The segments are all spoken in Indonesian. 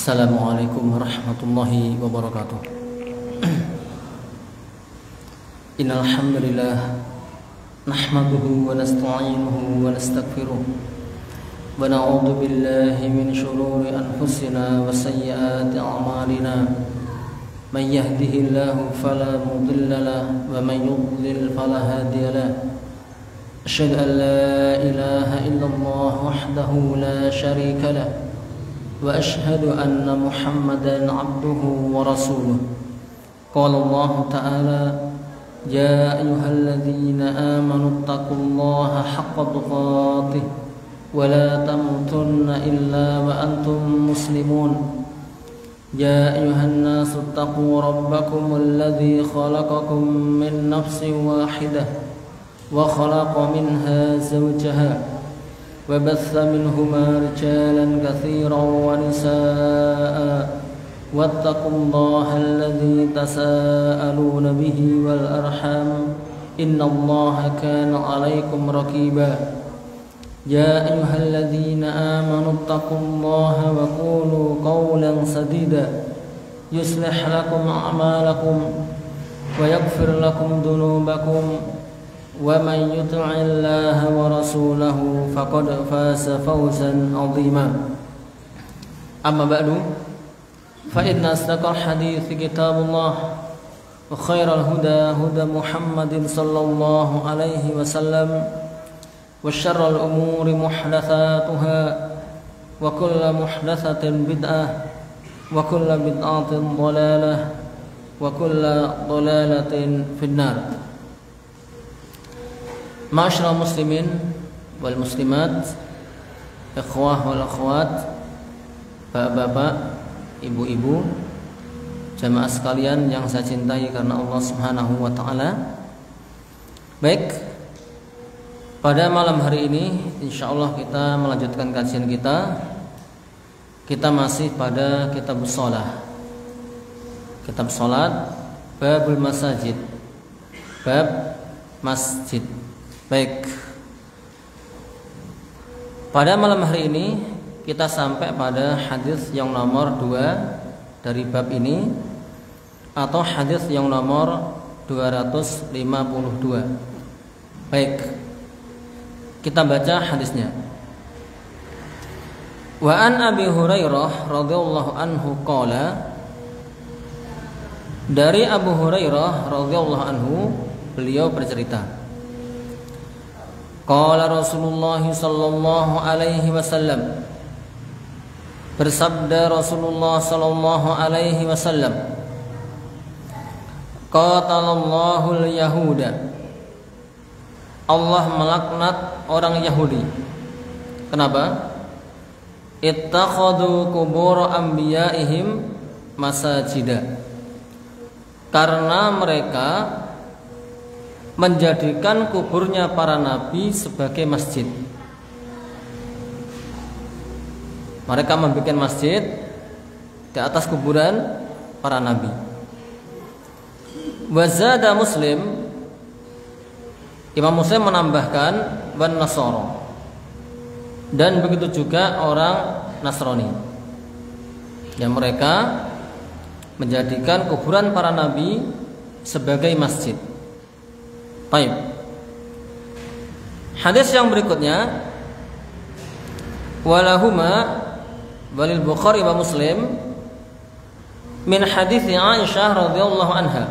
Assalamualaikum warahmatullahi wabarakatuh. Innal hamdalillah nahmaduhu wa nasta'inuhu wa nastaghfiruh wa na'udzu billahi min shururi anfusina wa sayyiati a'malina. Man yahdihillahu fala mudilla lahu wa man yudlil fala hadiya lahu. Asyhadu an la ilaha illallah wahdahu la syarika lahu wa asyhadu anna Muhammadan abduhu wa rasuluh. Qala Allah Ta'ala, ya ayyuhalladzina amanu taqullaha haqqa tuqatih wa la tamutunna illa wa antum muslimun. Ya ayyuhan nasu taqu rabbakum alladzi khalaqakum min nafsin wahidah wa khalaqa minha zawjaha وبث منهما رجالا كثيرا ونساء واتقوا الله الذي تساءلون به والأرحام إن الله كان عليكم رقيبا. يا أيها الذين آمنوا اتقوا الله وقولوا قولا سديدا يصلح لكم أعمالكم ويغفر لكم ذنوبكم ومن يطع الله ورسوله فقد فاز فوزا عظيما. أما بعد فإن أصدق الحديث كتاب الله وخير الهدى هدى محمد صلى الله عليه وسلم وشر الأمور محدثاتها وكل محدثة بدعة وكل بدعة ضلالة وكل ضلالة في النار. Ma'asyiral muslimin wal muslimat, ikhwah wal akhwat, bapak-bapak, ibu-ibu, jamaah sekalian yang saya cintai karena Allah Subhanahu wa taala. Baik, pada malam hari ini insyaallah kita melanjutkan kajian kita. Kita masih pada kitab shalah. Kitab salat, babul masajid. Bab masjid. Baik, pada malam hari ini kita sampai pada hadis yang nomor 2 dari bab ini, atau hadis yang nomor 252. Baik, kita baca hadisnya. Wa an Abi Hurairah radhiyallahu anhu qala, dari Abu Hurairah radhiyallahu anhu beliau bercerita, qala Rasulullah sallallahu alaihi wasallam, bersabda Rasulullah sallallahu alaihi wasallam, qatalallahu al-yahuda, Allah melaknat orang Yahudi. Kenapa? Ittakhadhu qubur anbiya'ihim masajida, karena mereka menjadikan kuburnya para nabi sebagai masjid. Mereka membuat masjid di atas kuburan para nabi. Wazada Muslim, Imam Muslim menambahkan wan Nasara, dan begitu juga orang Nasrani, yang mereka menjadikan kuburan para nabi sebagai masjid. Baik. Hadis yang berikutnya, walahuma walil Bukhari wa Muslim min hadis Aisyah radhiyallahu anha,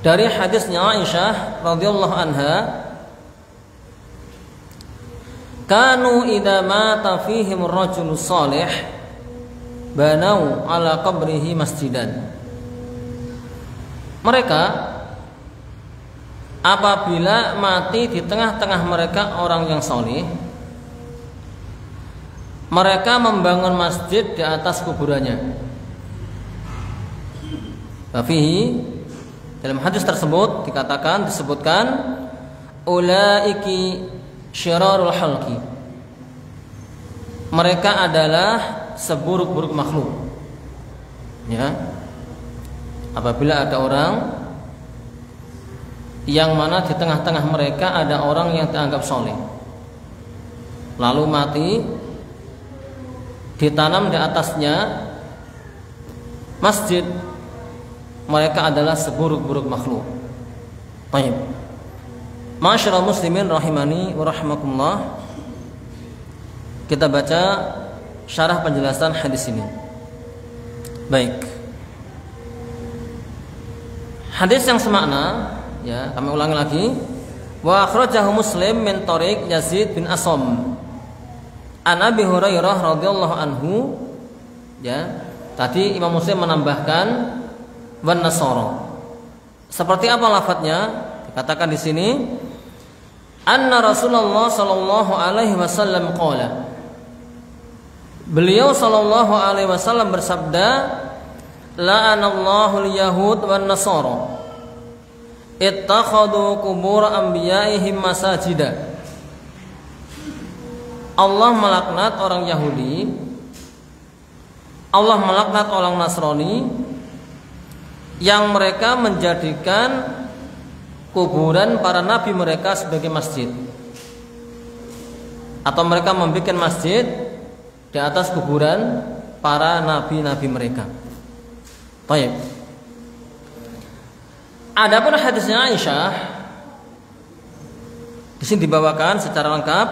dari hadisnya Aisyah radhiyallahu anha, kanu idza mata fihim ar-rajulu shalih banau ala qabrihi masjidan. Mereka apabila mati di tengah-tengah mereka orang yang saleh, mereka membangun masjid di atas kuburannya. Fihi, dalam hadis tersebut disebutkan ulaiki syirarul halqi, mereka adalah seburuk-buruk makhluk. Ya, apabila ada orang yang mana di tengah-tengah mereka ada orang yang dianggap soleh, lalu mati ditanam di atasnya masjid, mereka adalah seburuk-buruk makhluk. Baik. Masyaallah muslimin rahimani wa rahimakumullah. Kita baca syarah penjelasan hadis ini. Baik. Hadis yang semakna, ya, kami ulangi lagi. Wa akhrajahu Muslim min tariq Yazid bin Asam. An Abi Hurairah radhiyallahu anhu, ya. Tadi Imam Muslim menambahkan wan nasara. Seperti apa lafadznya? Dikatakan di sini, anna Rasulullah sallallahu alaihi wasallam qala. Beliau sallallahu alaihi wasallam bersabda, la'anallahu al-yahud wan nasara ittakhadhu qubur anbiya'ihim masajida. Allah melaknat orang Yahudi, Allah melaknat orang Nasrani yang mereka menjadikan kuburan para nabi mereka sebagai masjid, atau mereka membuat masjid di atas kuburan para nabi-nabi mereka. Baik. Adapun hadisnya Aisyah di sini dibawakan secara lengkap,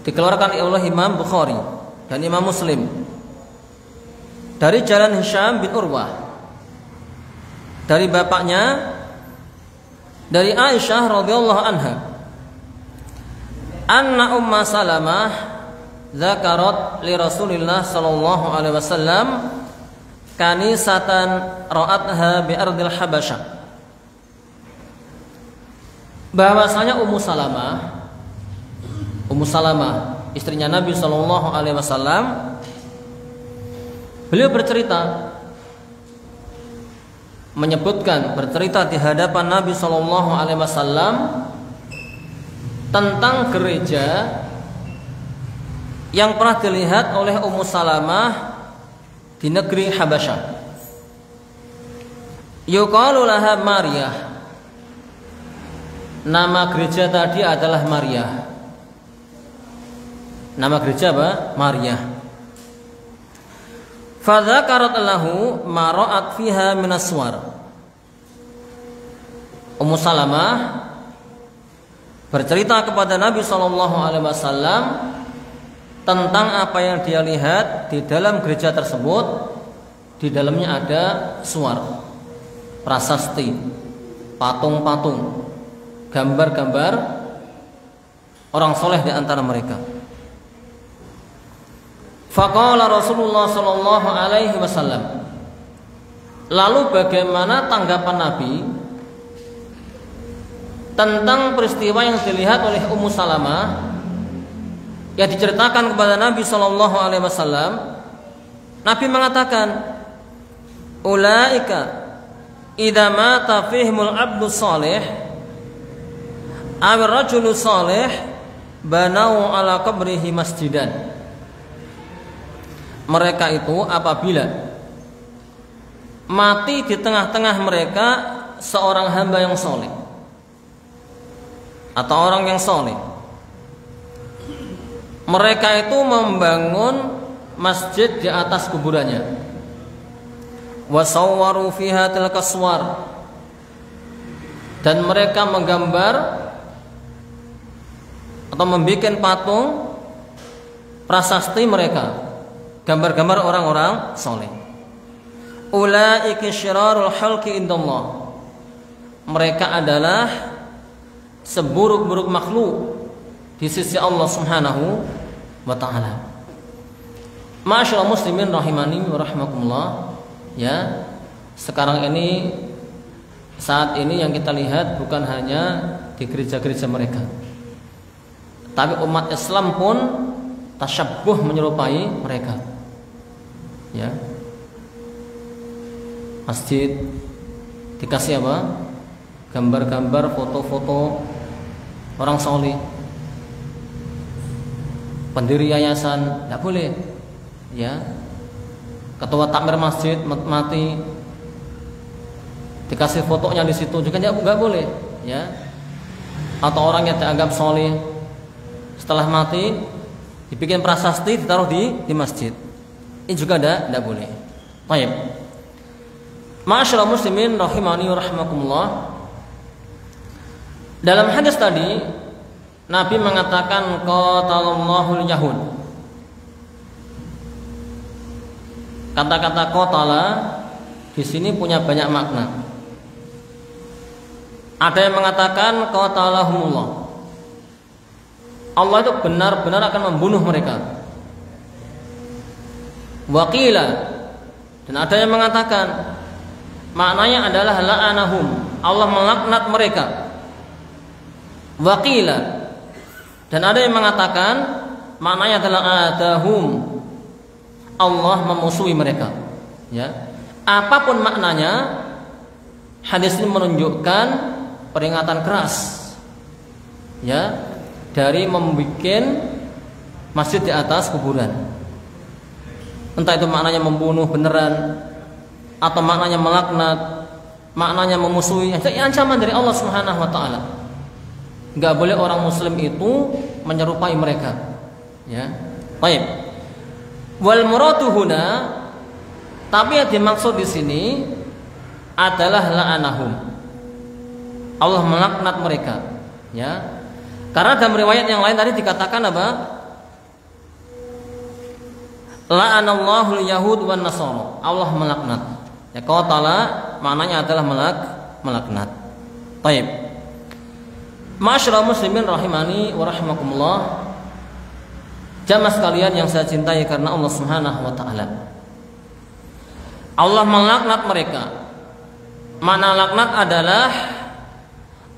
dikeluarkan oleh Imam Bukhari dan Imam Muslim dari jalan Hisham bin Urwah, dari bapaknya, dari Aisyah radhiyallahu anha, anna Umma Salamah zakarat li Rasulillah sallallahu alaihi wasallam kanisatan ra'atha bi ardil Habasyah. Bahwasanya Ummu Salamah istrinya Nabi sallallahu alaihi wasallam, beliau bercerita di hadapan Nabi sallallahu alaihi wasallam tentang gereja yang pernah dilihat oleh Ummu Salamah di negeri Habasyah. Yuqalu laha Maryah. Nama gereja tadi adalah Maryah. Nama gereja apa? Maryah. Fadzakarat lahu ma ra'at fiha min aswar. Ummu Salamah bercerita kepada Nabi sallallahu alaihi wasallam tentang apa yang dia lihat di dalam gereja tersebut. Di dalamnya ada suwar, prasasti, patung-patung, gambar-gambar orang soleh di antara mereka. Faqala Rasulullah sallallahu alaihi wasallam. Lalu bagaimana tanggapan Nabi tentang peristiwa yang dilihat oleh Ummu Salamah yang diceritakan kepada Nabi sallallahu alaihi wasallam? Nabi mengatakan, ulaika idza mata fihimul abdu shalih aw rajulu shalih banau ala qabrihi masjidan. Mereka itu apabila mati di tengah-tengah mereka seorang hamba yang soleh atau orang yang soleh, mereka itu membangun masjid di atas kuburannya. Wasawwaru fiha tilka suwar, dan mereka menggambar atau membuat patung prasasti mereka, gambar-gambar orang-orang soleh. Ulaika syirarul khalqi indallah. Mereka adalah seburuk-buruk makhluk di sisi Allah Subhanahu wa taala. Masyaallah muslimin rahimani wa rahimakumullah. Ya, sekarang ini, saat ini yang kita lihat bukan hanya di gereja-gereja mereka, tapi umat Islam pun tasyabbuh menyerupai mereka. Ya, masjid dikasih apa? Gambar-gambar, foto-foto orang soleh. Pendiri yayasan tidak boleh. Ya, ketua takmir masjid mati dikasih fotonya di situ juga nggak boleh. Ya, atau orang yang dianggap soleh setelah mati dibikin prasasti ditaruh di masjid. Ini juga tidak boleh. Baik. Ma'asyiral muslimin rahimani wa rahimakumullah. Dalam hadis tadi Nabi mengatakan qatalallahul yahud. Kata-kata qatala di sini punya banyak makna. Ada yang mengatakan qatalahumullah. Allah itu benar-benar akan membunuh mereka. Waqila, dan ada yang mengatakan maknanya adalah la'anahum, Allah melaknat mereka. Waqila, dan ada yang mengatakan maknanya adalah adahum, Allah memusuhi mereka. Ya, apapun maknanya, hadis ini menunjukkan peringatan keras, ya, dari membuat masjid di atas kuburan. Entah itu maknanya membunuh beneran, atau maknanya melaknat, maknanya memusuhi. Itu ancaman dari Allah Subhanahu wa taala. Enggak boleh orang muslim itu menyerupai mereka. Ya. Baik. Wal muradu huna, tapi yang dimaksud di sini adalah la'anahum. Allah melaknat mereka. Ya. Karena dalam riwayat yang lain tadi dikatakan apa? La'anallahu al-yahud wan nasara. Allah melaknat. Ya, qatala maknanya adalah melaknat. Baik. Ma'asyiral muslimin rahimani wa rahimakumullah. Jamaah sekalian yang saya cintai karena Allah Subhanahu wa taala. Allah melaknat mereka. Makna laknat adalah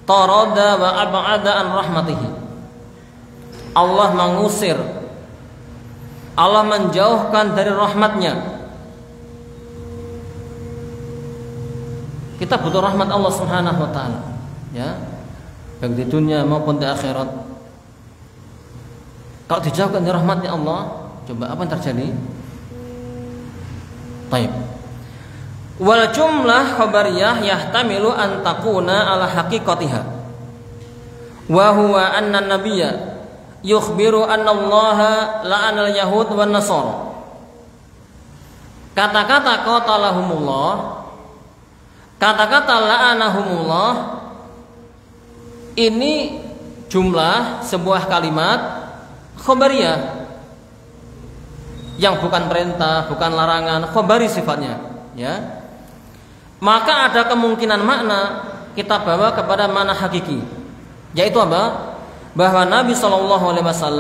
tarada wa ab'ada an rahmatihi. Allah mengusir, Allah menjauhkan dari rahmatnya. Kita butuh rahmat Allah Subhanahu wa taala, ya, baik di dunia maupun di akhirat. Kalau dijauhkan dari rahmatnya Allah, coba apa yang terjadi? Baik. Wal jumlah khabariyah yahtamilu an takuna ala haqiqatiha. Wa huwa anna an-nabiyya yukhbiru anna Allah la'anal yahud wan nasara. Kata-kata qatalahumullah, kata-kata la'anahumullah ini jumlah sebuah kalimat khabariyah yang bukan perintah, bukan larangan, khabari sifatnya, ya. Maka ada kemungkinan makna kita bawa kepada makna hakiki, yaitu apa? Bahwa Nabi SAW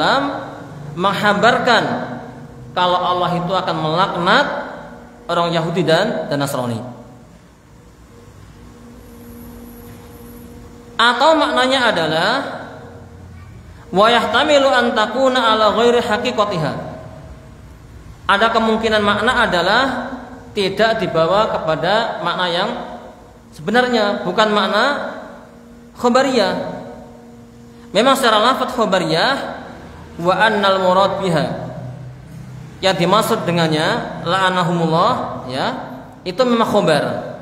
menghabarkan kalau Allah itu akan melaknat orang Yahudi dan Nasrani. Atau maknanya adalah wa yahtamilu an takuna ala ghairi haqiqatiha. Ada kemungkinan makna adalah tidak dibawa kepada makna yang sebenarnya, bukan makna khabariyah. Memang secara lafaz khabariyah wa annal murad biha, yang dimaksud dengannya la'anahumullah, ya, itu memang khabar.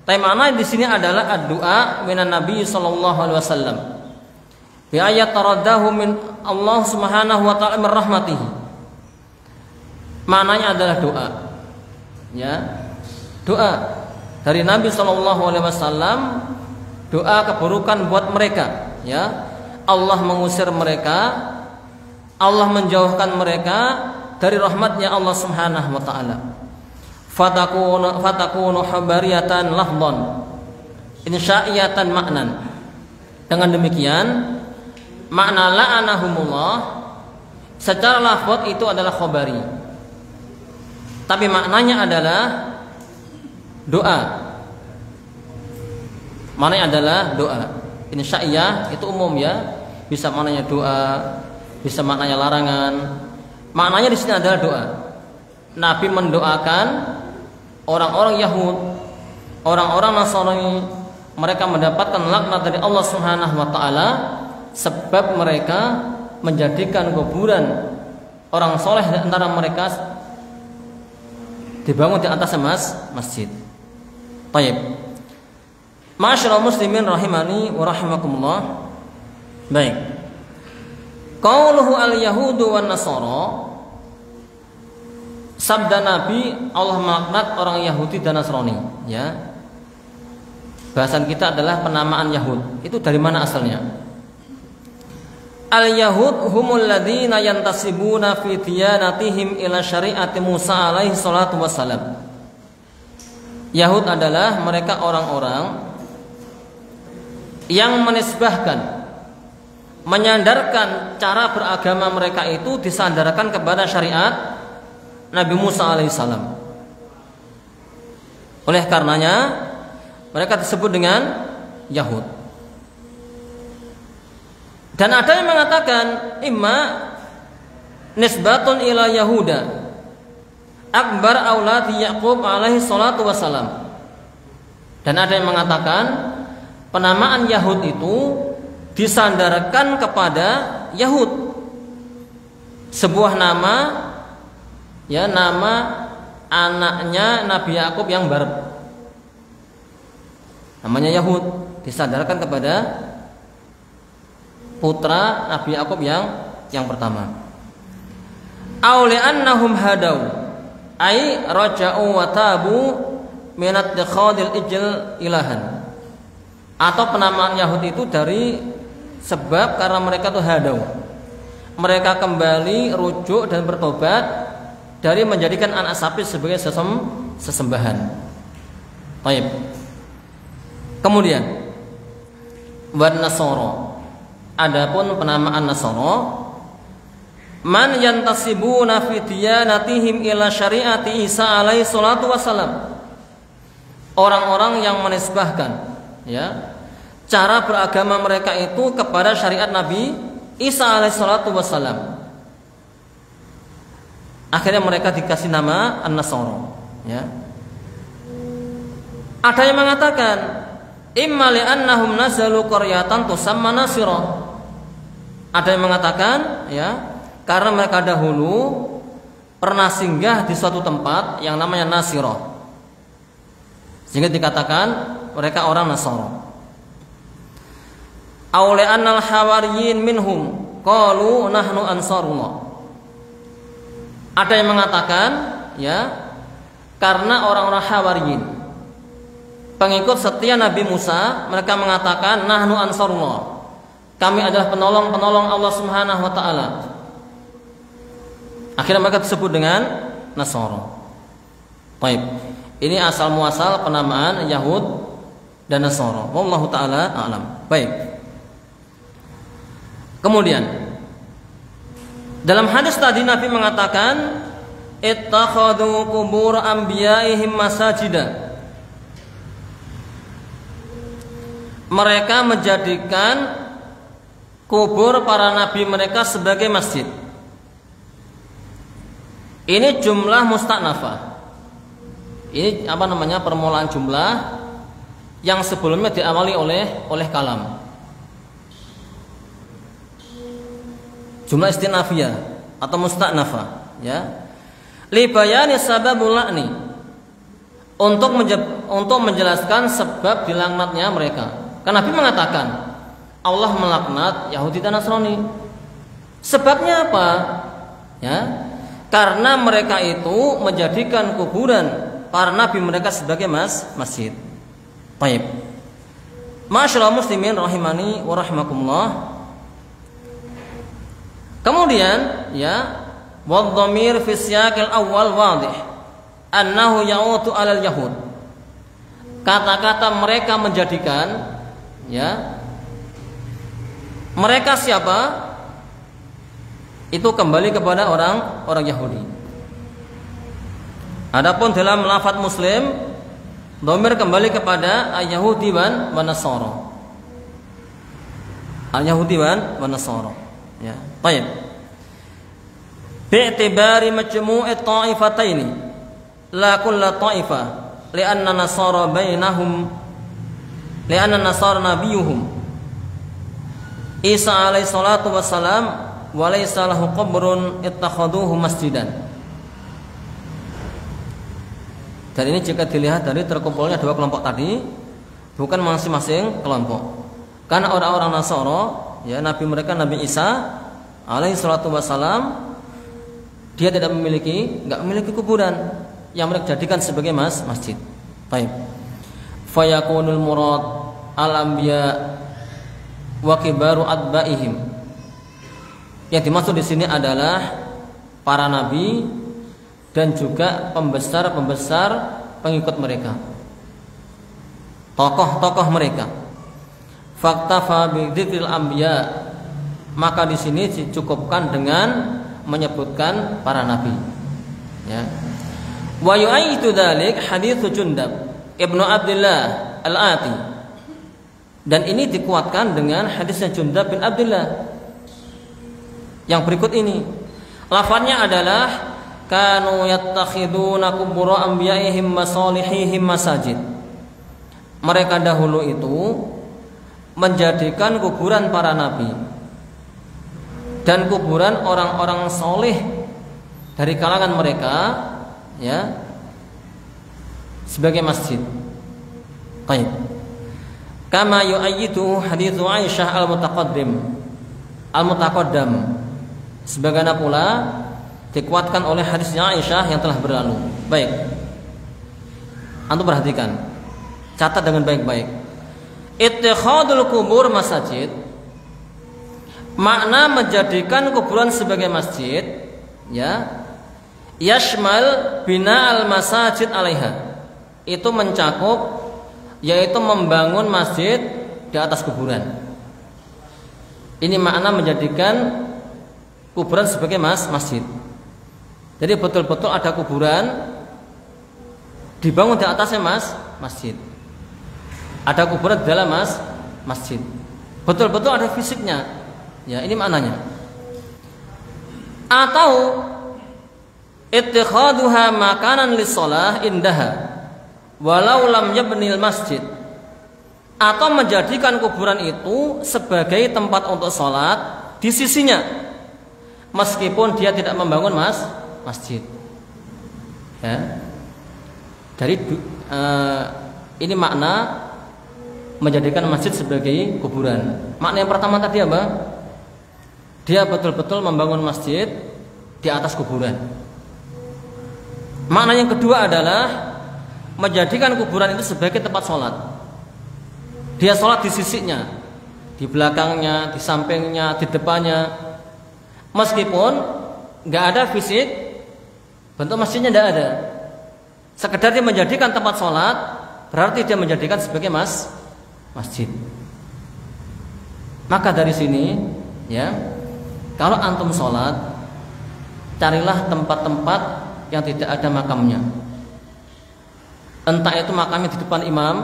Tapi makna di sini adalah ad-du'a minan Nabi sallallahu alaihi wasallam. Bi ayat taraddahu min Allah Subhanahu wa ta'ala min rahmatihi. Maknanya adalah doa. Ya. Doa dari Nabi sallallahu alaihi wasallam, doa keburukan buat mereka, ya. Allah mengusir mereka, Allah menjauhkan mereka dari rahmatnya Allah Subhanahu wa taala. Fatakunu habariyatan lafdhan, insya'iyatan maknan. Dengan demikian, makna la'anahumullah secara lafaz itu adalah khabari, tapi maknanya adalah doa. Maknanya adalah doa. Insya'iyah itu umum, ya, bisa maknanya doa, bisa maknanya larangan. Maknanya di sini adalah doa. Nabi mendoakan orang-orang Yahud, orang-orang Nasrani, mereka mendapatkan laknat dari Allah Subhanahu wa taala sebab mereka menjadikan kuburan orang soleh di antara mereka dibangun di atas masjid. Baik. Ma'asyiral muslimin rahimani wa rahimakumullah. Baik. Qauluhu al-yahudu wan nasara, sabda Nabi Allah melaknat orang Yahudi dan Nasrani, ya. Bahasan kita adalah penamaan Yahud. Itu dari mana asalnya? Al-yahud humul ladzina yantasibuna fi diyanatihim ila syariati Musa alaihi salatu wassalam. Yahud adalah mereka orang-orang yang menisbahkan, menyandarkan cara beragama mereka itu disandarkan kepada syariat Nabi Musa alaihissalam. Oleh karenanya mereka disebut dengan Yahud. Dan ada yang mengatakan imma nisbatun ila Yahuda akbar auladi Yaqub alaihi salatu wassalam. Dan ada yang mengatakan penamaan Yahud itu disandarkan kepada Yahud, sebuah nama, ya, nama anaknya Nabi Yakub yang baru, namanya Yahud, disandarkan kepada putra Nabi Yakub yang pertama. Auli annahum hadau ai raja'u wa tabu min at-tikhadil ijl ilahan. Atau penamaan Yahud itu dari sebab karena mereka itu hadau, mereka kembali rujuk dan bertobat dari menjadikan anak sapi sebagai sesembahan. Baik. Kemudian wan nasara, adapun penamaan Nasara, man yantasibuna fi diyanatihim ila syariati Isa alaihi salatu wassalam, orang-orang yang menisbahkan, ya, cara beragama mereka itu kepada syariat Nabi Isa alaihi salatu wassalam. Akhirnya mereka dikasih nama An-Nasara, ya. Ada yang mengatakan imma li'annahum nazalu qaryatan tusamma Nasira. Ada yang mengatakan, ya, karena mereka dahulu pernah singgah di suatu tempat yang namanya Nasira, sehingga dikatakan mereka orang Nasara. Aule annal hawariyin minhum qalu nahnu ansarullah. Ada yang mengatakan, ya, karena orang-orang hawariyin, pengikut setia Nabi Musa, mereka mengatakan nahnu ansarullah, kami adalah penolong-penolong Allah Subhanahu wa taala. Akhirnya mereka disebut dengan Nasara. Baik. Ini asal muasal penamaan Yahud dan Nasara. Wallahu taala a'lam. Baik. Kemudian dalam hadis tadi Nabi mengatakan ittakhadhu qubur anbiya'ihim masajida. Mereka menjadikan kubur para nabi mereka sebagai masjid. Ini jumlah musta'nafah. Ini apa namanya, permulaan jumlah yang sebelumnya diawali oleh kalam. Jumlah istinafiyah atau musta'nafah, ya. Li bayani sababul la'ni, untuk menjelaskan sebab dilaknatnya mereka. Karena Nabi mengatakan Allah melaknat Yahudi dan Nasrani. Sebabnya apa? Ya, karena mereka itu menjadikan kuburan para nabi mereka sebagai masjid. Baik. Masyaallah muslimin rahimani wa rahimakumullah. Kemudian, ya, wadh-dhamir fi siyaqil awwal wadih annahu ya'udu 'alal yahud. Kata-kata mereka menjadikan, ya, mereka siapa? Itu kembali kepada orang Yahudi. Adapun dalam lafaz Muslim, dhamir kembali kepada al-Yahudi wan Nasara. Al-Yahudi wan Nasara. Ya, baik. Bi'tibari majmu'i ta'ifataini la kulla ta'ifah li'anna nasara bainahum li'anna nasara nabiyuhum Isa alaihi salatu wassalam wa laysa lahu qabrun ittakhaduhu masjidan. Dan ini jika dilihat dari terkumpulnya dua kelompok tadi, bukan masing-masing kelompok. Karena orang-orang Nasara, ya, nabi mereka Nabi Isa alaihi salatu wasalam, dia tidak nggak memiliki kuburan yang mereka jadikan sebagai masjid. Baik. Fayakunul murad al-anbiya wa kibaru atba'ihim. Yang dimaksud di sini adalah para nabi dan juga pembesar-pembesar pengikut mereka, tokoh-tokoh mereka. Faktafa bi dzikril anbiya, maka di sini dicukupkan dengan menyebutkan para nabi. Ya. Wa yu'ayyidu dzalik hadits Jundab Ibnu Abdullah Al-Ati. Dan ini dikuatkan dengan hadisnya Jundab bin Abdullah yang berikut ini. Lafaznya adalah kanu yattakhiduna qubur anbiya'ihim masalihihim masajid. Mereka dahulu itu menjadikan kuburan para nabi dan kuburan orang-orang soleh dari kalangan mereka, ya, sebagai masjid. Baik. Kama yu'ayyidu haditsu Aisyah al-mutaqaddam. Sebagaimana pula dikuatkan oleh hadisnya Aisyah yang telah berlalu. Baik. Antum perhatikan. Catat dengan baik-baik. Ittikhadul kubur masajid, makna menjadikan kuburan sebagai masjid, ya, yashmal bina al masajid alaiha, itu mencakup yaitu membangun masjid di atas kuburan. Ini makna menjadikan kuburan sebagai masjid. Jadi betul-betul ada kuburan dibangun di atasnya masjid. Ada kuburan di dalam masjid. Betul-betul ada fisiknya. Ya, ini maknanya. Atau ittikhaduha makanan lis-shalah indaha walau lam yabnil masjid. Atau menjadikan kuburan itu sebagai tempat untuk sholat di sisinya, meskipun dia tidak membangun masjid. Ya. Dari ini makna menjadikan masjid sebagai kuburan. Makna yang pertama tadi apa? Dia betul-betul membangun masjid di atas kuburan. Makna yang kedua adalah menjadikan kuburan itu sebagai tempat sholat. Dia sholat di sisinya, di belakangnya, di sampingnya, di depannya. Meskipun nggak ada fisik, bentuk masjidnya nggak ada. Sekedar dia menjadikan tempat sholat, berarti dia menjadikan sebagai masjid. Maka dari sini, ya, kalau antum sholat, carilah tempat-tempat yang tidak ada makamnya. Entah itu makamnya di depan imam,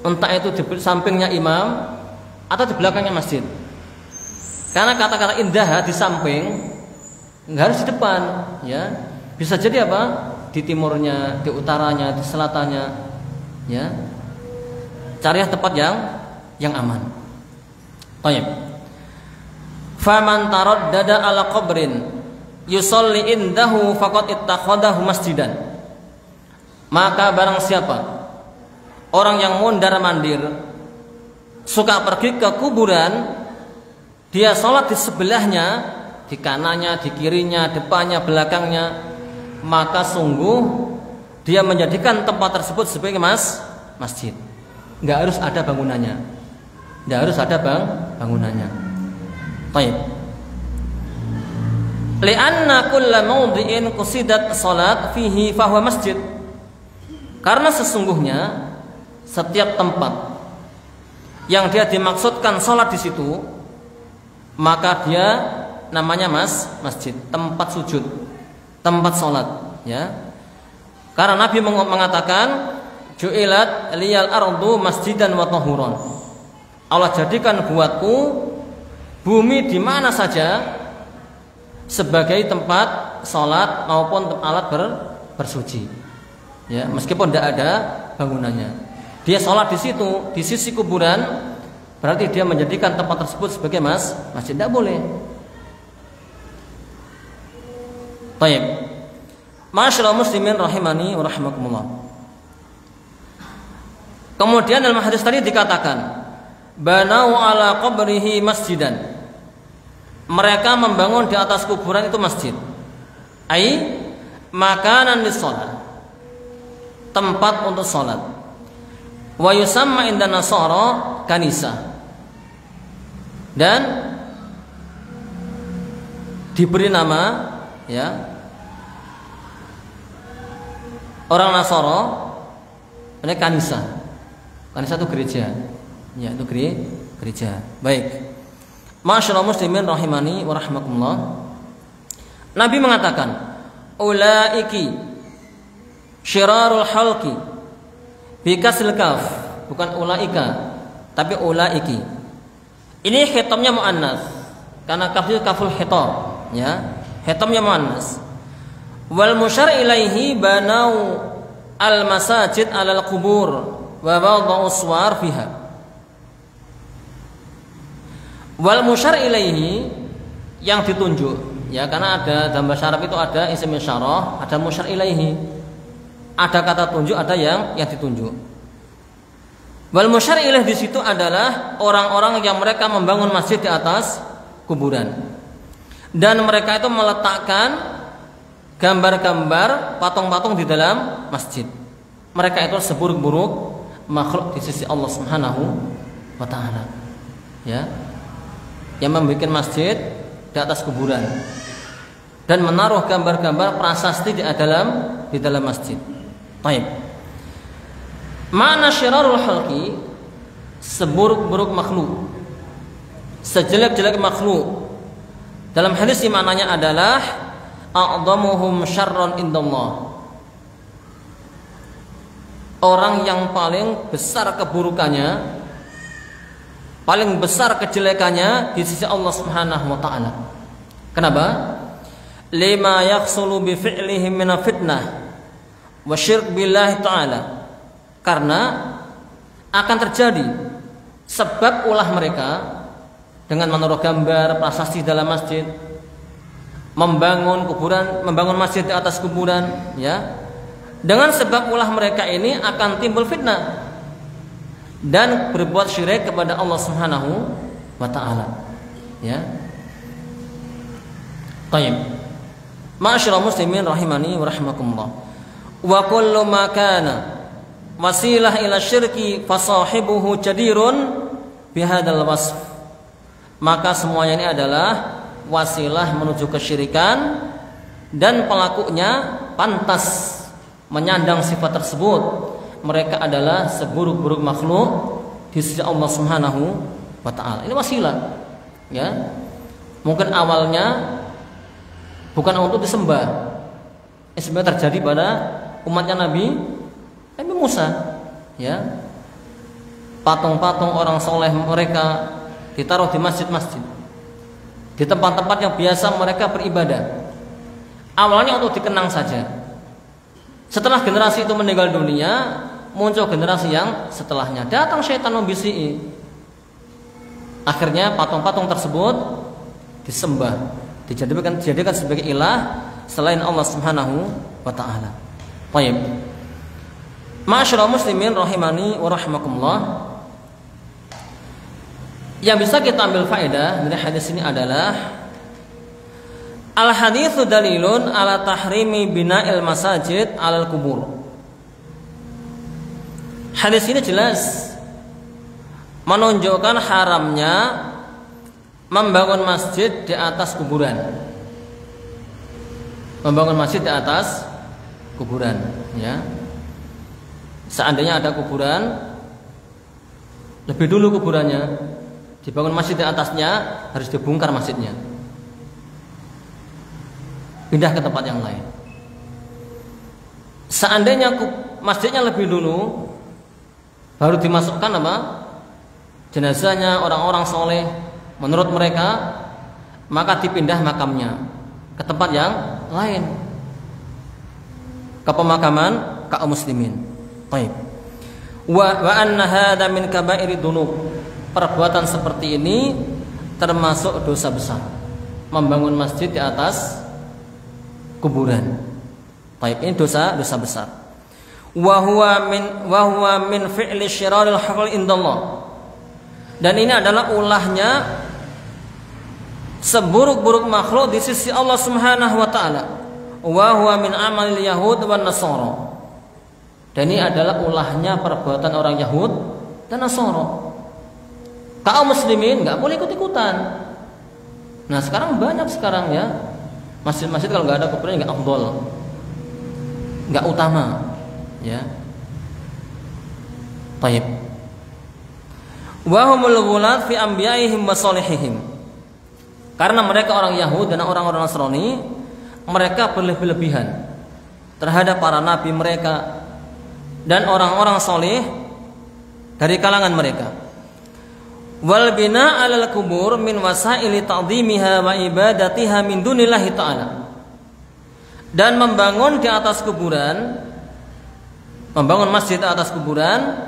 entah itu di sampingnya imam, atau di belakangnya masjid. Karena kata-kata indah di samping, nggak harus di depan, ya. Bisa jadi apa? Di timurnya, di utaranya, di selatannya, ya. Carilah tempat yang aman. Baik. Faman taraddada ala qabrin yusolli indahu faqad ittakhadahu masjidan. Maka barang siapa orang yang mondar-mandir suka pergi ke kuburan, dia sholat di sebelahnya, di kanannya, di kirinya, depannya, belakangnya, maka sungguh dia menjadikan tempat tersebut sebagai masjid. Nggak harus ada bangunannya, nggak harus ada bangunannya. Baik. Li'anna kulla mawdi'in qusidat salat fihi fahuwa masjid. Karena sesungguhnya setiap tempat yang dia dimaksudkan salat di situ, maka dia namanya masjid, tempat sujud, tempat salat, ya. Karena Nabi mengatakan ju'ilat liyal ardu masjidan wa tahuran. Allah jadikan buatku bumi di mana saja sebagai tempat salat maupun alat bersuci. Ya, meskipun tidak ada bangunannya. Dia salat di situ, di sisi kuburan, berarti dia menjadikan tempat tersebut sebagai masjid. Tidak boleh. Baik. Ma'asyiral muslimin rahimani wa rahimakumullah. Kemudian dalam hadis tadi dikatakan banau ala qabrihi masjidan. mereka membangun di atas kuburan itu masjid. Ai makanan lis-shalah, tempat untuk salat. Wa yusamma inda nasara kanisa, dan diberi nama, ya, orang Nasara ini kanisa. Kanisa itu gereja. Ya, itu gereja. Baik. Ma'asyiral muslimin rahimani wa rahmakumullah. Nabi mengatakan, ulaiki syirarul halqi bi kasril kaf, bukan ulaika, tapi ulaiki. Ini khitamnya muannas karena kaf itu kaful khitam, ya. Khitamnya muannas. Wal musyar ilaihi banau al masajid alal qubur wa wada'u suwar fiha. Wal musyar ilaihi, yang ditunjuk, ya, karena ada dalam bahasa Arab itu ada isim isyarah, ada musyar ilaihi. Ada kata tunjuk, ada yang ditunjuk. Wal musyar ilaih di situ adalah orang-orang yang mereka membangun masjid di atas kuburan. Dan mereka itu meletakkan gambar-gambar, patung-patung di dalam masjid. Mereka itu seburuk-buruk makhluk di sisi Allah Subhanahu wa taala. Ya. Yang membuat masjid di atas kuburan dan menaruh gambar-gambar prasasti di dalam masjid. Baik. Makna syirarul halqi, seburuk-buruk makhluk, sejelek-jelek makhluk. Dalam hadis ini maknanya adalah a'dhamuhum syarran indallah, orang yang paling besar keburukannya, paling besar kejelekannya di sisi Allah Subhanahu wa taala. Kenapa? Lima yahsulu bi fi'lihim min fitnah wa syirk billahi ta'ala. Karena akan terjadi sebab ulah mereka dengan menaruh gambar prasasti dalam masjid, membangun kuburan, membangun masjid di atas kuburan, ya. Dengan sebab ulah mereka ini akan timbul fitnah dan berbuat syirik kepada Allah Subhanahu wa taala. Ya. Baik. Ma'asyiral muslimin rahimani wa rahimakumullah. Wa kullu ma kana wasilah ila syirki fa sahibuhu jadirun bihadzal wasf. Maka semuanya ini adalah wasilah menuju kesyirikan dan pelakunya pantas menyandang sifat tersebut. Mereka adalah seburuk-buruk makhluk di sisi Allah Subhanahu wa taala. Ini wasilah, ya. Mungkin awalnya bukan untuk disembah. Ini sebenarnya terjadi pada umatnya Nabi Musa, ya. Patung-patung orang soleh mereka ditaruh di masjid-masjid, di tempat-tempat yang biasa mereka beribadah. Awalnya untuk dikenang saja. Setelah generasi itu meninggal dunia, muncul generasi yang setelahnya. Datang syaitan membisiki. Akhirnya patung-patung tersebut disembah, dijadikan sebagai ilah selain Allah Subhanahu wa taala. Baik. Ma'asyiral muslimin rahimani wa rahimakumullah. Yang bisa kita ambil faedah dari hadis ini adalah al-haditsu dalilun ala tahrimi bina'il masajid 'alal kubur. Hadis ini jelas menunjukkan haramnya membangun masjid di atas kuburan. Membangun masjid di atas kuburan, ya. Seandainya ada kuburan, lebih dulu kuburannya, dibangun masjid di atasnya, harus dibongkar masjidnya, pindah ke tempat yang lain. Seandainya masjidnya lebih dulu, baru dimasukkan apa? Jenazahnya orang-orang soleh menurut mereka, maka dipindah makamnya ke tempat yang lain, ke pemakaman kaum muslimin. Baik. Wa anna hadza min kaba'iri dzunub. Perbuatan seperti ini termasuk dosa besar. Membangun masjid di atas kuburan. Baik, ini dosa besar. Wa huwa min fi'li syiraril halqi indallah. Dan ini adalah ulahnya seburuk-buruk makhluk di sisi Allah Subhanahu wa taala. Wa huwa min amalil yahud wan nasara. Dan ini adalah ulahnya perbuatan orang Yahud dan Nasara. Kaum muslimin nggak boleh ikut-ikutan. Nah sekarang banyak ya masjid-masjid kalau nggak ada kuburan nggak afdol, nggak utama, ya. Taib. Wa humul ghulat fi anbiya'ihim wa salihihim. Karena mereka orang Yahudi dan orang-orang Nasrani, mereka berlebih-lebihan terhadap para nabi mereka dan orang-orang saleh dari kalangan mereka. Wal bina 'alal kubur min wasaili ta'dhimiha wa ibadatiha min dunillahi ta'ala. Dan membangun di atas kuburan, membangun masjid di atas kuburan,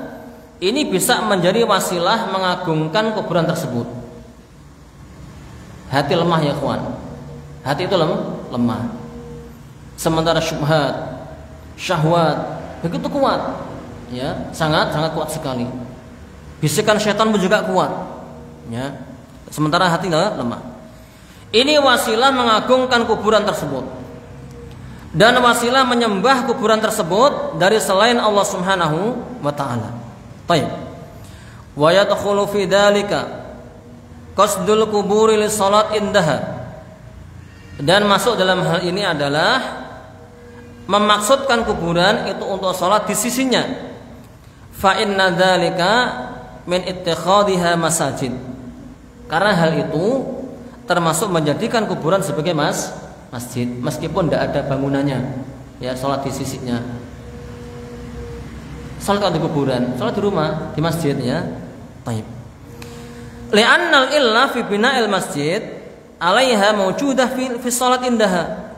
ini bisa menjadi wasilah mengagungkan kuburan tersebut. Hati lemah ya kawan. Hati itu lemah. Sementara syubhat, syahwat begitu kuat, ya, sangat kuat sekali. Bisikan setan pun juga kuat, ya. Sementara hati lemah. Ini wasilah mengagungkan kuburan tersebut dan wasilah menyembah kuburan tersebut dari selain Allah Subhanahu wa taala. Baik. Wa yadkhulu fi dzalika qasdul quburi lis salat indaha. Dan masuk dalam hal ini adalah memaksudkan kuburan itu untuk salat di sisinya. Fa inna dzalika min ittikhadhiha masajid. Karena hal itu termasuk menjadikan kuburan sebagai masjid meskipun tidak ada bangunannya, ya, salat di sisinya. Salat di kuburan, salat di rumah, di masjid, ya. Baik. Li'annal illa fi bina'il masjid 'alaiha mawjudah fi salat indaha.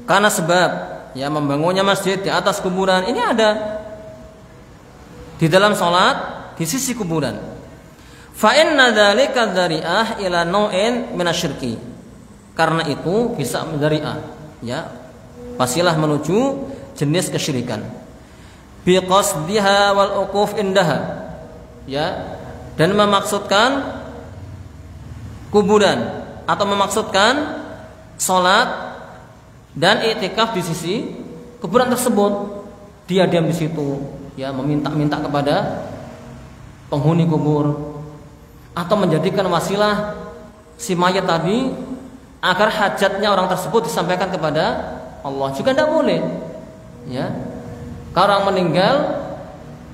Karena sebab, ya, membangunnya masjid di atas kuburan ini ada di dalam salat di sisi kuburan. Fa inna dzalika dzari'ah ila nau'in minasyirki. Karena itu bisa dzari'ah, ya, wasilah menuju jenis kesyirikan. Bi qasdiha wal uquf indaha, ya, dan memaksudkan kuburan atau memaksudkan salat dan i'tikaf di sisi kuburan tersebut. Dia diam di situ, ya, meminta-minta kepada penghuni kubur atau menjadikan wasilah si mayat tadi agar hajatnya orang tersebut disampaikan kepada Allah juga tidak boleh, ya. Kalau orang meninggal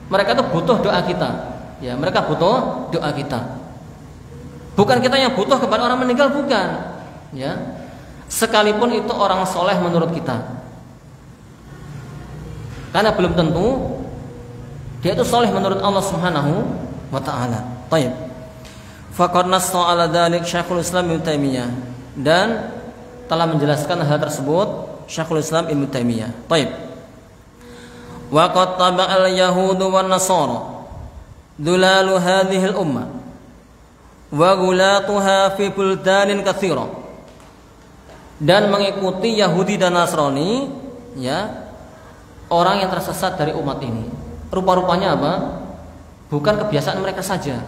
mereka itu butuh doa kita, ya, mereka butuh doa kita, bukan kita yang butuh kepada orang meninggal, bukan, ya, sekalipun itu orang soleh menurut kita, karena belum tentu dia itu soleh menurut Allah Subhanahu wa ta'ala. Taib. Faqad nassa 'ala dzalik Syekhul Islam Ibnu Taimiyah, dan telah menjelaskan hal tersebut Syekhul Islam Ibnu Taimiyah. Taib. Wa qad taba'al yahudu wan nasara dulalu hadhihi al-ummah wa gulatuha fi buldanin katsira. Dan mengikuti Yahudi dan Nasrani, ya, orang yang tersesat dari umat ini. Rupa-rupanya apa? Bukan kebiasaan mereka saja,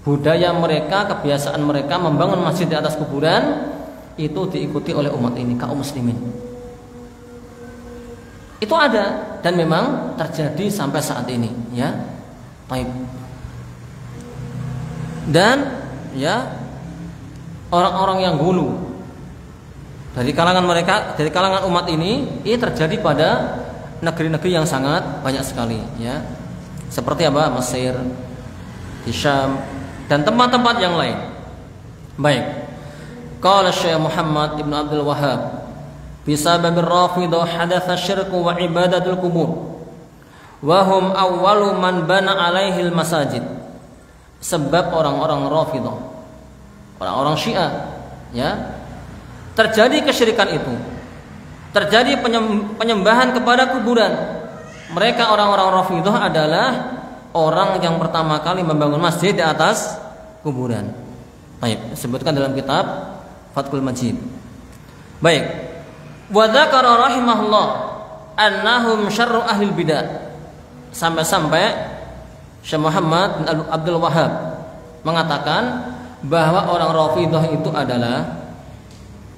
budaya mereka, kebiasaan mereka membangun masjid di atas kuburan itu diikuti oleh umat ini, kaum muslimin. Itu ada dan memang terjadi sampai saat ini, ya. Baik. Dan, ya, orang-orang yang gulu dari kalangan mereka, dari kalangan umat ini terjadi pada negeri-negeri yang sangat banyak sekali, ya. Seperti apa? Mesir, di Syam, dan tempat-tempat yang lain. Baik. Qala Syekh Muhammad Ibn Abdul Wahhab, bisababir Rafidah hadatsa syirku wa ibadatul qubur wa hum awwalu man bana alaihil masajid. Sebab orang-orang Rafidah, orang-orang Syiah, ya, terjadi kesyirikan itu, terjadi penyembahan kepada kuburan. Mereka orang-orang Rafidah adalah orang yang pertama kali membangun masjid di atas kuburan. Baik, disebutkan dalam kitab Fathul Majid. Baik. Wa dzakara rahimahullah annahum syarru ahlil bidah. Sampai-sampai Syekh Muhammad bin Abdul Wahhab mengatakan bahwa orang Rafidhah itu adalah,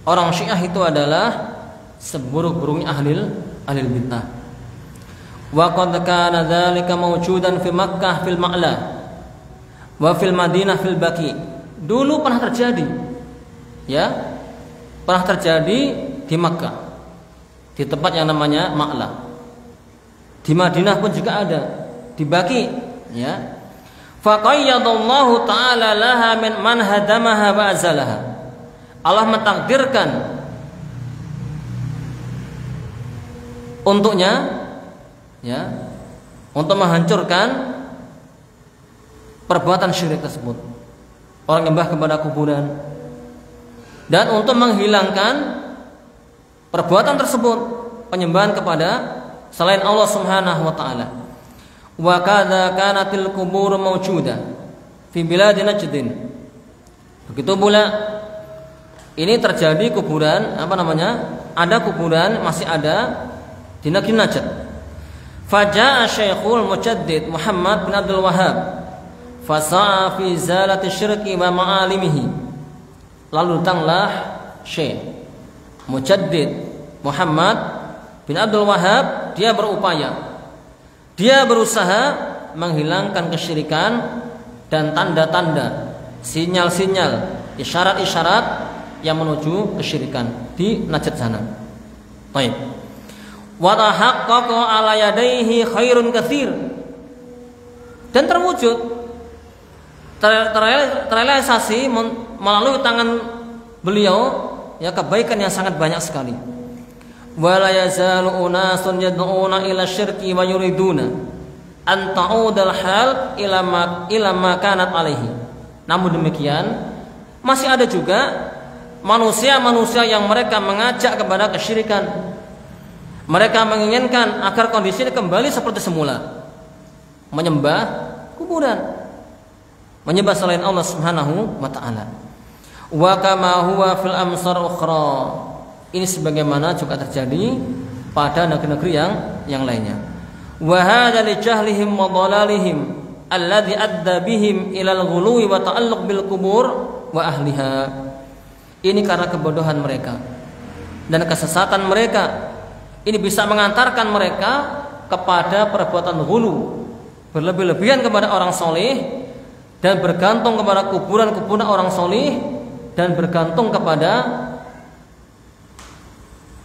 orang Syiah itu adalah seburuk-buruknya ahli bid'ah. Wa qad kana dzalika mawjudan fi Makkah fil Ma'la wa fil Madinah fil Baqi. Dulu pernah terjadi, ya, pernah terjadi di Makkah, di tempat yang namanya Ma'la. Di Madinah pun juga ada, di Baqi, ya. Faqayyadallahu ta'ala laha min man hadamaha wa azalaha. Allah mentakdirkan untuknya, ya, untuk menghancurkan perbuatan syirik tersebut, orang nyembah kepada kuburan, dan untuk menghilangkan perbuatan tersebut, penyembahan kepada selain Allah Subhanahu wa taala. Wa kadza kanatil qubur mawjuda fi bilad Najd. Begitu pula ini terjadi kuburan, ada kuburan masih ada di negeri Najd. Faja'a Syekhul Mujaddid Muhammad bin Abdul Wahhab fasa'a fi zalati syirki wa ma'alimihi. Lalu datanglah Syekh Mujaddid Muhammad bin Abdul Wahhab, dia berupaya, dia berusaha menghilangkan kesyirikan dan tanda-tanda, sinyal-sinyal, isyarat-isyarat yang menuju kesyirikan di Najd sana. Baik. Wa tahaqqaqa ala yadayhi khairun katsir. Dan terwujud, terrealisasi melalui tangan beliau, ya, kebaikan yang sangat banyak sekali. Wala yazalu unasun yad'una ila syirki wa yuriduna an ta'udal hal ila ma kanat alaihi. Namun demikian masih ada juga manusia-manusia yang mereka mengajak kepada kesyirikan. Mereka menginginkan agar kondisi ini kembali seperti semula, menyembah kuburan, menyembah selain Allah Subhanahu wa taala. Wa kama huwa fil amsar ukhra. Ini sebagaimana juga terjadi pada negeri-negeri yang lainnya. Wa hadza li jahlihim wa dhalalihim alladhi adda bihim ila al-ghuluwi wa ta'alluq bil qubur wa ahliha. Ini karena kebodohan mereka dan kesesatan mereka. Ini bisa mengantarkan mereka kepada perbuatan ghulu, berlebih-lebihan kepada orang soleh, dan bergantung kepada kuburan-kuburan orang soleh, dan bergantung kepada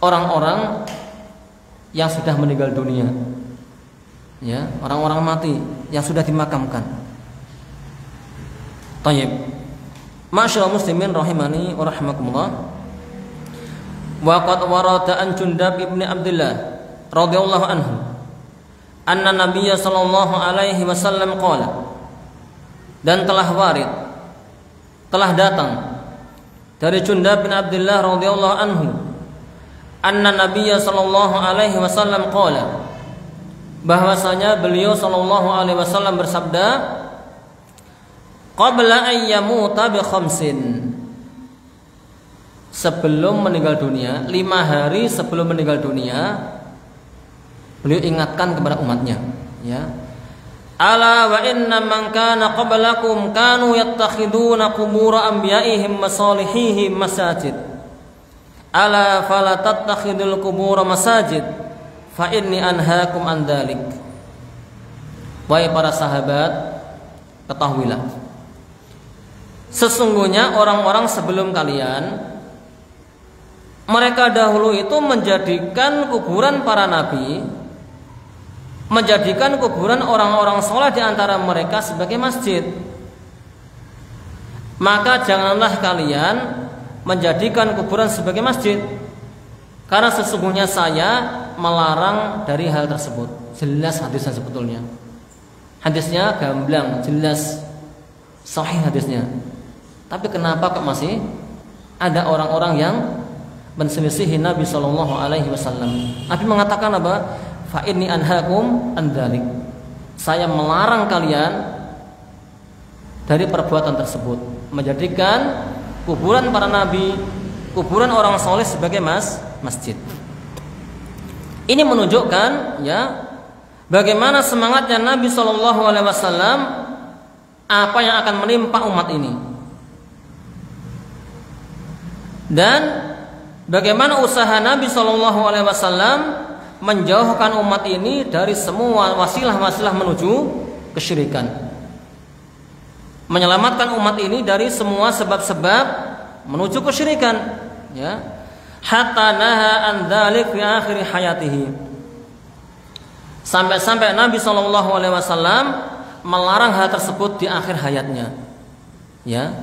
orang-orang yang sudah meninggal dunia, ya, orang-orang mati yang sudah dimakamkan. Tayyib. Ma'asyiral muslimin rahimani wa rahimakumullah. Wa qad warada an Jundab ibn Abdullah radhiyallahu anhu anna Nabiy sallallahu alaihi wasallam qala. Dan telah warid, telah datang dari Jundab bin Abdullah radhiyallahu anhu anna Nabiy sallallahu alaihi wasallam qala, bahwasanya beliau sallallahu alaihi wasallam bersabda, qabla an yamuta bi khamsin, sebelum meninggal dunia, 5 hari sebelum meninggal dunia, beliau ingatkan kepada umatnya, ya, ala wa inna man kana qablakum kanu yattakhiduna qubur anbiya'ihim masalihihim masajid, ala fala tattakhidul qubur masajid fa inni anhaakum an dzalik. Wahai para sahabat, ketahuilah, sesungguhnya orang-orang sebelum kalian, mereka dahulu itu menjadikan kuburan para nabi, menjadikan kuburan orang-orang soleh di antara mereka sebagai masjid. Maka janganlah kalian menjadikan kuburan sebagai masjid, karena sesungguhnya saya melarang dari hal tersebut. Jelas hadisnya sebetulnya. Hadisnya gamblang, jelas, sahih hadisnya. Tapi kenapa kok masih ada orang-orang yang menselisihi Nabi Shallallahu Alaihi Wasallam? Nabi mengatakan apa? Fa inni anhaakum an dzalik. Saya melarang kalian dari perbuatan tersebut, menjadikan kuburan para nabi, kuburan orang soleh sebagai masjid. Ini menunjukkan, ya, bagaimana semangatnya Nabi Shallallahu Alaihi Wasallam, apa yang akan menimpa umat ini. Dan bagaimana usaha Nabi Shallallahu Alaihi Wasallam menjauhkan umat ini dari semua wasilah-wasilah menuju kesyirikan, menyelamatkan umat ini dari semua sebab-sebab menuju kesyirikan, ya. Hatta naha an dzalik fi akhir hayatihi. Sampai-sampai Nabi Shallallahu Alaihi Wasallam melarang hal tersebut di akhir hayatnya, ya.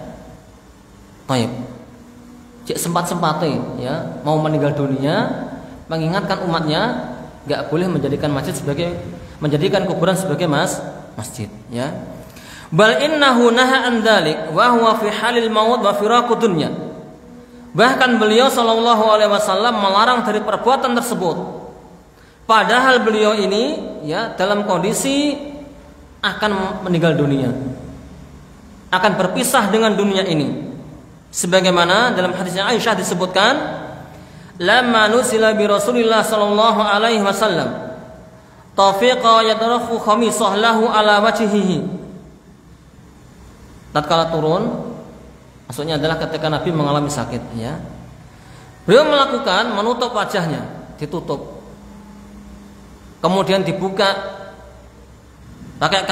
Baik. Cek sempat-sempatnya, ya, mau meninggal dunia, mengingatkan umatnya nggak boleh menjadikan kuburan sebagai masjid, ya. Bal innahu naha an dzalik wa huwa fi halil maut wa firaqud dunya. Bahkan beliau Shallallahu Alaihi Wasallam melarang dari perbuatan tersebut. Padahal beliau ini, ya, dalam kondisi akan meninggal dunia, akan berpisah dengan dunia ini. Sebagaimana dalam hadisnya Aisyah disebutkan, lamma nusila bi Rasulillah sallallahu alaihi wasallam tafiqa yadrahu khamisah lahu ala wajhihi. Tatkala turun, maksudnya adalah ketika Nabi mengalami sakit, ya. Beliau melakukan menutup wajahnya, ditutup. Kemudian dibuka pakai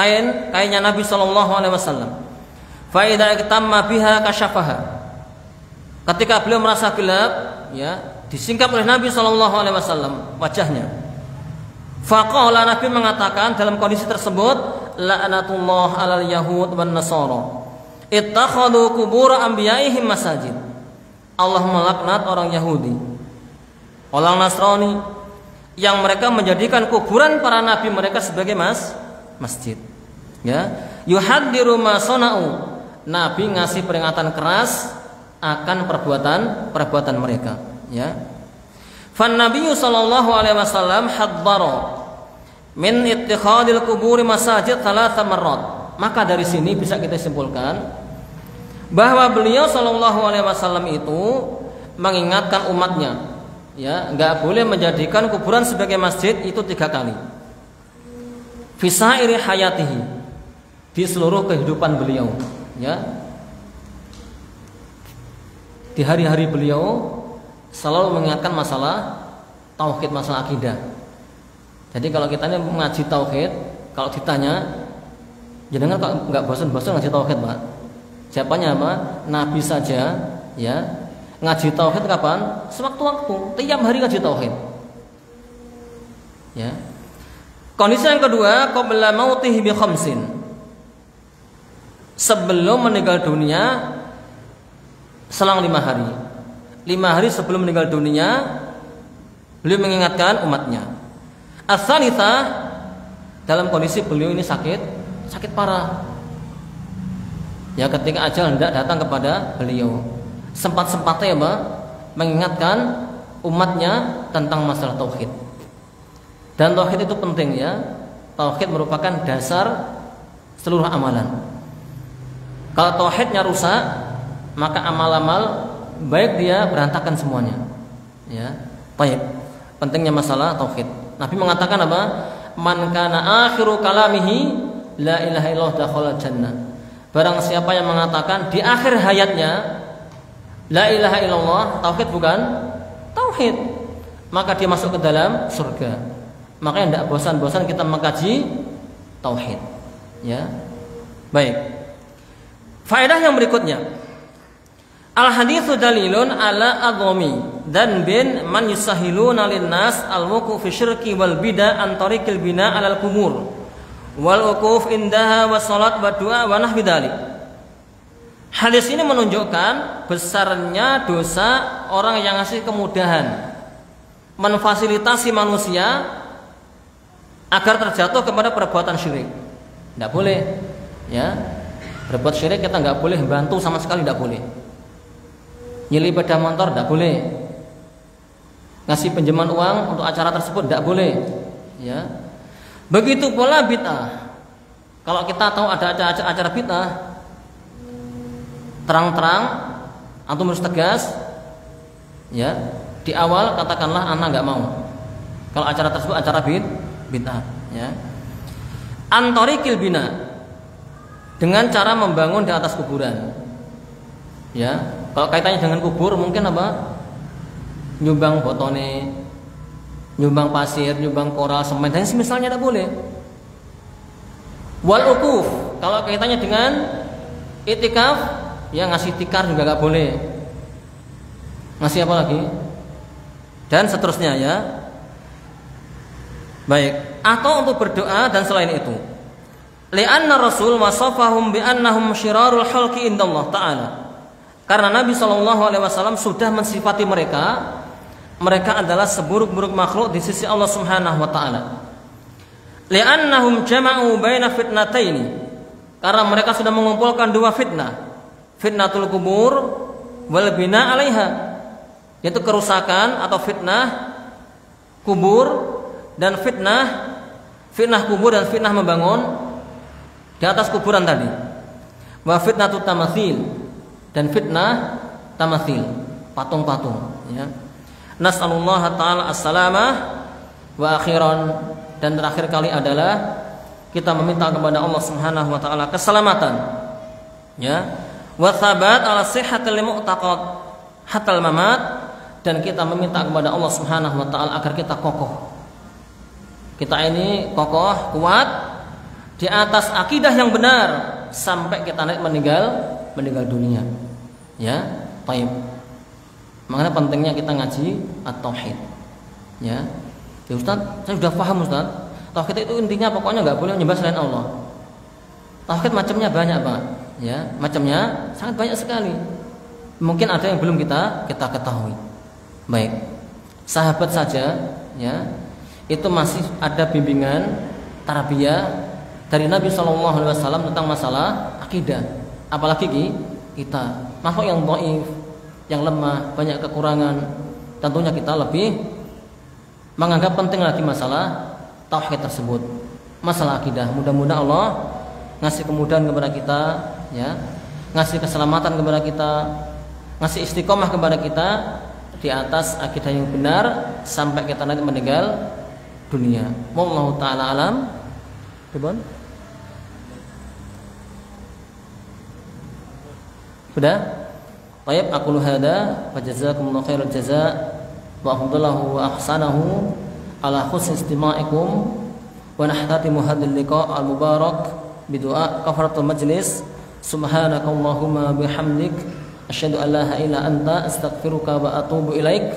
kainnya Nabi sallallahu alaihi wasallam. Fa idza iktamma biha kasyafaha. Ketika beliau merasa gelap, ya, disingkap oleh Nabi Shallallahu Alaihi Wasallam wajahnya. Faqala, Nabi mengatakan dalam kondisi tersebut, la'natullah alal yahud wan nasara ittakhadhu qubur anbiya'ihim masajid. Allah melaknat orang Yahudi, orang Nasrani yang mereka menjadikan kuburan para nabi mereka sebagai masjid. Ya, yuhaddiru ma sana'u. Nabi ngasih peringatan keras akan perbuatan mereka, ya. Fan Nabiyyu sallallahu alaihi wasallam haddara min ittikhadil quburi masajid thalatha marrat. Maka dari sini bisa kita simpulkan bahwa beliau sallallahu alaihi wasallam itu mengingatkan umatnya, ya, enggak boleh menjadikan kuburan sebagai masjid itu 3 kali. Fi sa'iri hayatihi, di seluruh kehidupan beliau, ya. Di hari-hari beliau selalu mengingatkan masalah tauhid, masalah akidah. Jadi kalau kita ini mengaji tauhid, kalau ditanya, jangan kok nggak bosan-bosan ngaji tauhid, Pak? Jawabannya apa? Nabi saja, ya, ngaji tauhid kapan? Sewaktu-waktu, tiap hari ngaji tauhid. Ya. Kondisi yang kedua, qabla mautihi bi khamsin. Sebelum meninggal dunia, selang 5 hari. 5 hari sebelum meninggal dunia, beliau mengingatkan umatnya. As-salitsah, dalam kondisi beliau ini sakit parah. Ya, ketika ajal hendak datang kepada beliau, sempat-sempatnya, ya, mengingatkan umatnya tentang masalah tauhid. Dan tauhid itu penting, ya. Tauhid merupakan dasar seluruh amalan. Kalau tauhidnya rusak, maka amal-amal baik dia berantakan semuanya, ya. Baik, pentingnya masalah tauhid. Nabi mengatakan apa? Man kana akhiru kalamihi la ilaha illallah dakhala jannah. Barang siapa yang mengatakan di akhir hayatnya la ilaha illallah, tauhid bukan tauhid, maka dia masuk ke dalam surga. Makanya tidak bosan-bosan kita mengkaji tauhid, ya. Baik. Faedah yang berikutnya, al-haditsu dalilun ala adhami dan bin man yusahiluna linnas al-wuquf fi syirki wal bid'ah an tariqil bina' alal qubur wal wuquf indaha wa salat wa du'a wa nahwi dzalik. Hadis ini menunjukkan besarnya dosa orang yang ngasih kemudahan memfasilitasi manusia agar terjatuh kepada perbuatan syirik. Tidak boleh, ya. Berbuat syirik kita nggak boleh bantu sama sekali, tidak boleh. Nyeli sepeda motor tidak boleh. Ngasih pinjaman uang untuk acara tersebut tidak boleh, ya. Begitu pula bid'ah. Kalau kita tahu ada acara bid'ah, terang-terang antum harus tegas, ya. Di awal katakanlah anak nggak mau. Kalau acara tersebut acara bid'ah, ya. Antorikil bina, dengan cara membangun di atas kuburan, ya. Kalau kaitannya dengan kubur mungkin apa? Nyumbang botone, nyumbang pasir, nyumbang koral, semen dan misalnya tidak boleh. Wal ukuf, kalau kaitannya dengan itikaf, ya ngasih tikar juga nggak boleh. Ngasih apa lagi? Dan seterusnya ya. Baik, atau untuk berdoa dan selain itu. Li'anna Rasul wasafahum bi annahum syirarul khalqi indallah ta'ala. Karena Nabi SAW sudah mensifati mereka adalah seburuk-buruk makhluk di sisi Allah Subhanahu wa taala. Li'annahum jama'u baina fitnataini. Karena mereka sudah mengumpulkan dua fitnah. Fitnatul kubur wal bina 'alaiha. Yaitu kerusakan atau fitnah kubur dan fitnah kubur dan fitnah membangun di atas kuburan tadi. Wa fitnatut tamatsil dan fitnah tamatsil, patung-patung ya. Nas'alullah ta'ala as-salamah wa akhiran, dan terakhir kali adalah kita meminta kepada Allah Subhanahu wa taala keselamatan ya, wa thabat ala sihhatil mu'taqad hatal mamat, dan kita meminta kepada Allah Subhanahu wa taala agar kita kokoh. Kita ini kokoh, kuat di atas akidah yang benar sampai kita meninggal dunia. Ya, baik. Makanya pentingnya kita ngaji at-tauhid. Ya. Ya Ustaz, saya sudah paham Ustaz. Tauhid itu intinya pokoknya nggak boleh menyembah selain Allah. Tauhid macamnya banyak, Pak. Ya, macamnya sangat banyak sekali. Mungkin ada yang belum kita ketahui. Baik. Sahabat saja, ya. Itu masih ada bimbingan tarbiyah dari Nabi SAW tentang masalah akidah. Apalagi kita, makhluk yang dhaif, yang lemah, banyak kekurangan, tentunya kita lebih menganggap penting lagi masalah tauhid tersebut, masalah akidah. Mudah-mudahan Allah ngasih kemudahan kepada kita, ya, ngasih keselamatan kepada kita, ngasih istiqomah kepada kita di atas akidah yang benar sampai kita nanti meninggal dunia. Wallahu taala alam. Ribon? Sudah? Baik, aku hada wa jazakumullahu khairal jazaa wa afdalahu wa ahsanahu ala husni istima'ikum wa nahtatimu hadzal liqa' al mubarak bi du'a kafaratul majlis. Subhanakallahumma bihamdik asyhadu an la ilaha illa anta astaghfiruka wa atubu ilaik.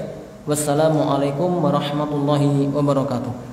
Wassalamu alaikum warahmatullahi wabarakatuh.